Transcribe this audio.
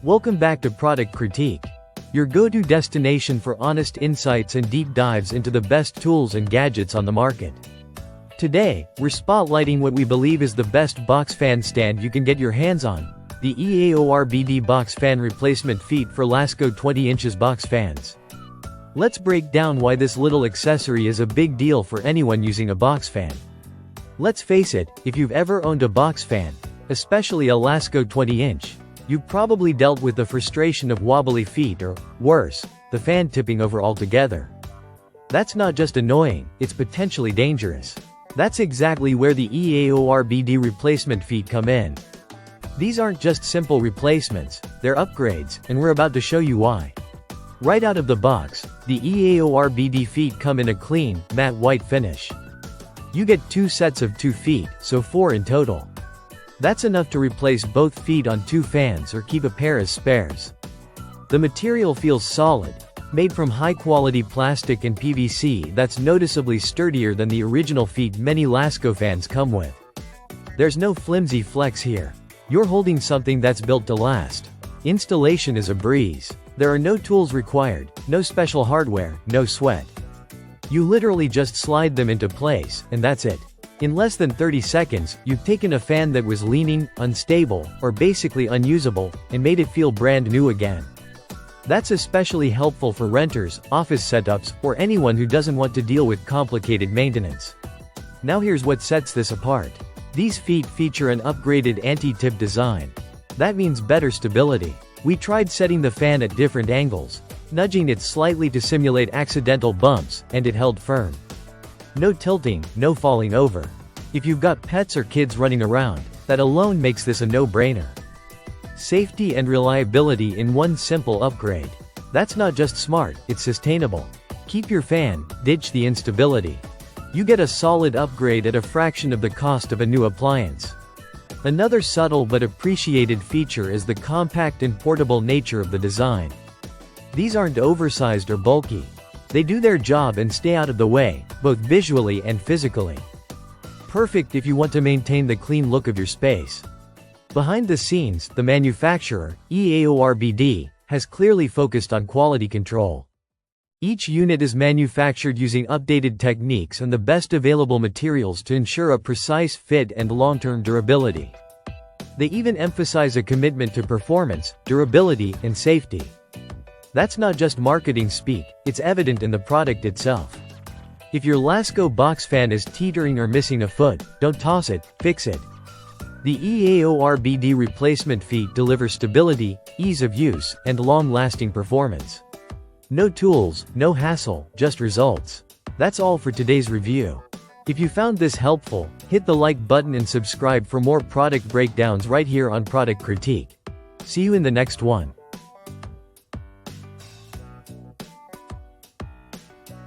Welcome back to Product Critique, your go-to destination for honest insights and deep dives into the best tools and gadgets on the market. Today, we're spotlighting what we believe is the best box fan stand you can get your hands on, the EAORBD box fan replacement feet for Lasko 20 inches box fans. Let's break down why this little accessory is a big deal for anyone using a box fan. Let's face it, if you've ever owned a box fan, especially a Lasko 20-inch, you've probably dealt with the frustration of wobbly feet or, worse, the fan tipping over altogether. That's not just annoying, it's potentially dangerous. That's exactly where the EAORBD replacement feet come in. These aren't just simple replacements, they're upgrades, and we're about to show you why. Right out of the box, the EAORBD feet come in a clean, matte white finish. You get 2 sets of 2 feet, so 4 in total. That's enough to replace both feet on 2 fans or keep a pair as spares. The material feels solid, made from high-quality plastic and PVC that's noticeably sturdier than the original feet many Lasko fans come with. There's no flimsy flex here. You're holding something that's built to last. Installation is a breeze. There are no tools required, no special hardware, no sweat. You literally just slide them into place, and that's it. In less than 30 seconds, you've taken a fan that was leaning, unstable, or basically unusable, and made it feel brand new again. That's especially helpful for renters, office setups, or anyone who doesn't want to deal with complicated maintenance. Now here's what sets this apart. These feet feature an upgraded anti-tip design. That means better stability. We tried setting the fan at different angles, nudging it slightly to simulate accidental bumps, and it held firm. No tilting, no falling over. If you've got pets or kids running around, that alone makes this a no-brainer. Safety and reliability in one simple upgrade. That's not just smart, it's sustainable. Keep your fan, ditch the instability. You get a solid upgrade at a fraction of the cost of a new appliance. Another subtle but appreciated feature is the compact and portable nature of the design. These aren't oversized or bulky. They do their job and stay out of the way, both visually and physically. Perfect if you want to maintain the clean look of your space. Behind the scenes, the manufacturer, EAORBD, has clearly focused on quality control. Each unit is manufactured using updated techniques and the best available materials to ensure a precise fit and long-term durability. They even emphasize a commitment to performance, durability, and safety. That's not just marketing speak, it's evident in the product itself. If your Lasko box fan is teetering or missing a foot, don't toss it, fix it. The EAORBD replacement feet deliver stability, ease of use, and long-lasting performance. No tools, no hassle, just results. That's all for today's review. If you found this helpful, hit the like button and subscribe for more product breakdowns right here on Product Critique. See you in the next one.